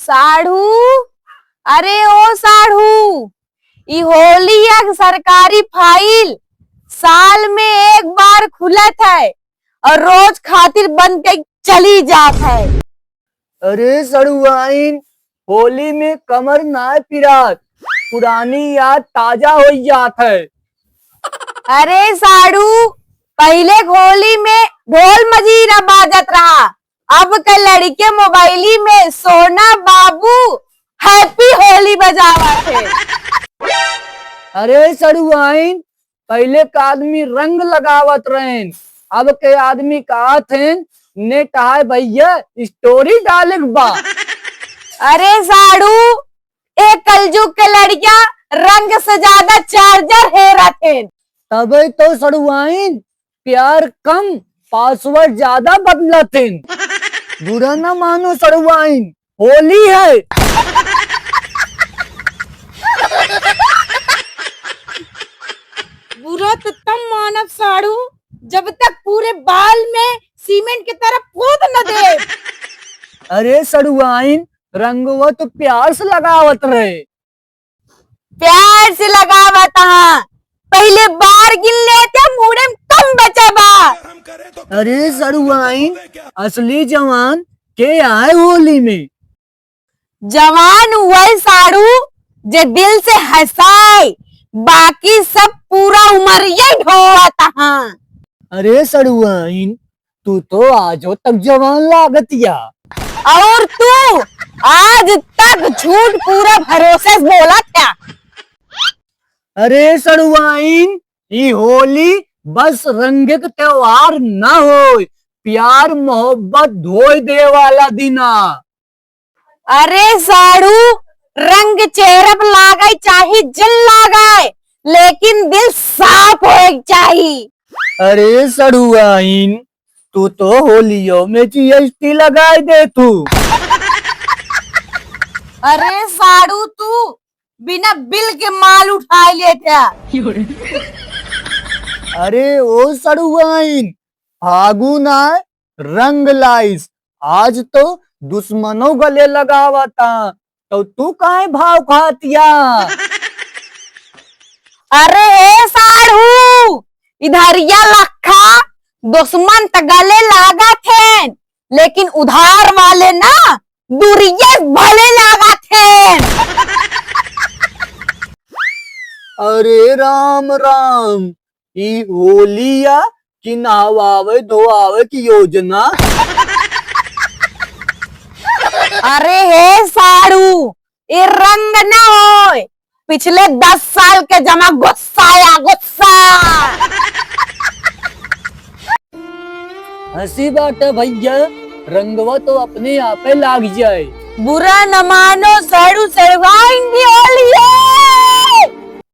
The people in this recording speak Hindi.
साढ़ू, अरे ओ साढ़ू, ई होली एक सरकारी फाइल साल में एक बार खुलत है और रोज खातिर बंद के चली जात है। अरे सड़ुआइन, होली में कमर ना पिरात, पुरानी याद ताजा हो जात है। अरे साढ़ू, पहले होली में ढोल मजीरा बाजत रहा, अब के लड़के मोबाइली में सोना बाबू हैप्पी होली बजावत है। अरे सड़ुआइन, पहले का आदमी रंग लगावत रहें, अब के आदमी का थे नेट है भैया स्टोरी डाले बा। अरे साढ़ू, एक कलजुग के लड़कियां रंग से ज्यादा चार्जर हेरा थे। तबे तो सड़ुआइन प्यार कम पासवर्ड ज्यादा बदला थे। बुरा ना मानो सड़ुआइन, होली है। बुरा तो तब मानव साढ़ू जब तक पूरे बाल में सीमेंट की तरह पोत न दे। अरे सड़ुआइन, रंगवा तो प्यार से लगावत रहे। प्यार से लगावत हाँ, पहले बार गिन लेते मुड़े में कम बचे बा। अरे सड़ुआइन, असली जवान के आए होली में। जवान हुआ साढ़ू जे दिल से हंसाए, बाकी सब पूरा उम्र ये ढोता हाँ। अरे सड़ुआइन, तू तो आजो तक जवान लागतिया। और तू आज तक झूठ पूरा भरोसे से बोला था। अरे सड़ुआइन, ये होली बस रंग के त्योहार न हो, प्यार मोहब्बत धोई दे वाला दिना। अरे साढ़ू, रंग चेहरे पर लागे चाहे जल लागे, लेकिन दिल साफ हो चाहिए। अरे सड़ुआइन, तू तो होलियों में जीएसटी लगाए दे तू। अरे साढ़ू, तू बिना बिल के माल उठा लेता। अरे ओ सड़ुआइन, फागुन आए रंग लाइस, आज तो दुश्मनों गले लगावता, तो तू काहे भाव खातिया। अरे ए साढ़ू, इधरिया लखा दुश्मन त गले लागा थे, लेकिन उधार वाले ना दूरिये भले लागा थे। अरे राम राम, ई होलिया कि नहवावे धोआवे की योजना। अरे हे साढ़ू, ये रंग ना हो, पिछले 10 साल के जमा गुस्सा या गुस्सा। हंसी बात है भैया, रंगवा तो अपने आप लाग जाए। बुरा न मानो साढ़ू, सरवाइन भी होली है।